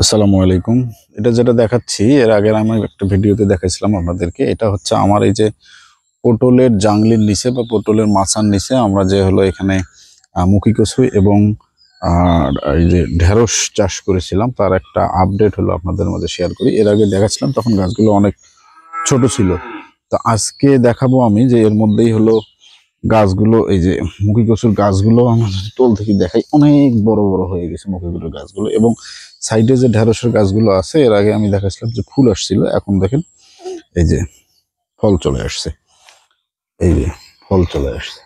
আসসালামু আলাইকুম। এটা যেটা দেখাচ্ছি এর আগে আমি একটা ভিডিওতে দেখাইছিলাম আপনাদেরকে। এটা হচ্ছে আমার এই যে পটলের জাংলির নিচে বা পটলের মাচার নিচে আমরা যে হলো এখানে মুখী কচু এবং এই যে ঢেঁড়স চাষ করেছিলাম, তার একটা আপডেট হলো আপনাদের মধ্যে শেয়ার করি। এর আগে দেখাচ্ছিলাম তখন গাছগুলো অনেক ছোট ছিল, তো আজকে দেখাবো আমি যে এর মধ্যেই হলো গাছগুলো, এই যে মুখী কচুর গাছগুলো আমাদের তোল থেকে দেখাই অনেক বড় বড় হয়ে গেছে মুখী কচুর গাছগুলো। এবং সাইডে যে ঢেঁড়সের গাছগুলো আছে এর আগে আমি দেখাচ্ছিলাম যে ফুল আসছিল, এখন দেখেন এই যে ফল চলে আসছে, এই যে ফল চলে আসছে,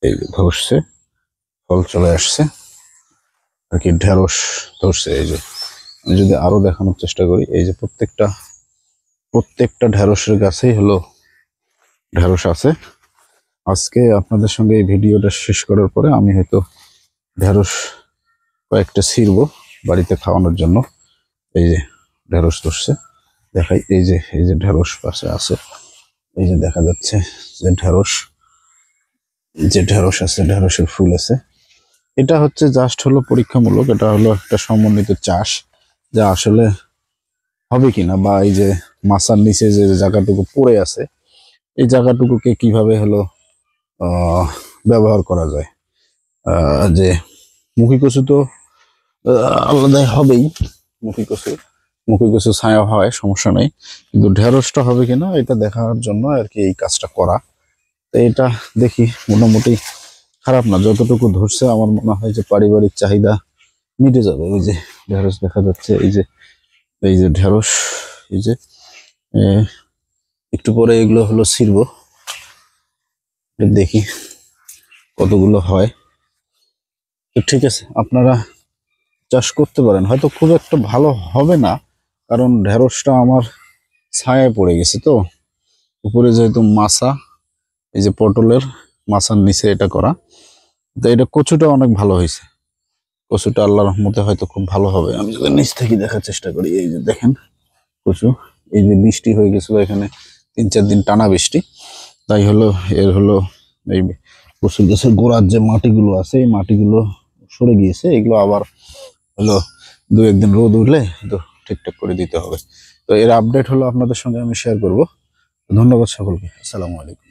এই যে ধরছে, ফল চলে আসছে আর কি, ঢেঁড়স ধরছে। এই যে আমি যদি আরো দেখানোর চেষ্টা করি, এই যে প্রত্যেকটা ঢেঁড়সের গাছেই হলো ঢেঁড়স আছে। আজকে আপনাদের সঙ্গে এই ভিডিওটা শেষ করার পরে আমি হয়তো ঢেঁড়স কয়েকটা ছিঁড়বো বাড়িতে খাওয়ানোর জন্য। এই যে ঢেঁড়স ধরছে, দেখাই, এই যে ঢেঁড়স পাশে আছে, এই যে দেখা যাচ্ছে যে ঢেঁড়স আছে, ঢেঁড়সের ফুল আছে। এটা হচ্ছে জাস্ট হলো পরীক্ষামূলক, এটা হলো একটা সমন্বিত চাষ, যা আসলে হবে কিনা, বা এই যে মাচার নিচে যে জায়গাটুকু পড়ে আছে এই জায়গাটুকুকে কিভাবে হলো ব্যবহার করা যায়। যে মুখী কচু তো আলাদাই হবেই, মুখী কচু ছায়া হয়, সমস্যা নেই, কিন্তু ঢেঁড়সটা হবে কিনা এটা দেখার জন্য আর কি এই কাজটা করা। তো এটা দেখি মোটামুটি খারাপ না, যতটুকু ধরছে আমার মনে হয় যে পারিবারিক চাহিদা মিটে যাবে। ওই যে ঢেঁড়স দেখা যাচ্ছে, এই যে ঢেঁড়স, এই যে একটু পরে এগুলো হলো ছিঁড়বো, দেখি কতগুলো হয়। তো ঠিক আছে, আপনারা চাষ করতে পারেন, হয়তো খুব একটা ভালো হবে না, কারণ ঢেঁড়সটা আমার ছায়ায় পড়ে গেছে, তো উপরে যেহেতু মাছা, এই যে পটলের মাছার নিচে এটা করা, তো এটা কচুটা অনেক ভালো হয়েছে, কচুটা আল্লাহর রহমতে হয়তো খুব ভালো হবে। আমি যদি নিচ থেকে দেখার চেষ্টা করি, এই যে দেখেন কচু, এই যে বৃষ্টি হয়ে গেছিল এখানে 3-4 দিন টানা বৃষ্টি, তাই হলো এর হলো এই কচু গাছের গোড়ার যে মাটিগুলো আছে এই মাটিগুলো সরে গিয়েছে, এগুলো আবার হলো 2-1 দিন রোদ উঠলে তো ঠিকঠাক করে দিতে হবে। তো এর আপডেট হলো আপনাদের সঙ্গে আমি শেয়ার করব। ধন্যবাদ সকলকে, আসসালামু আলাইকুম।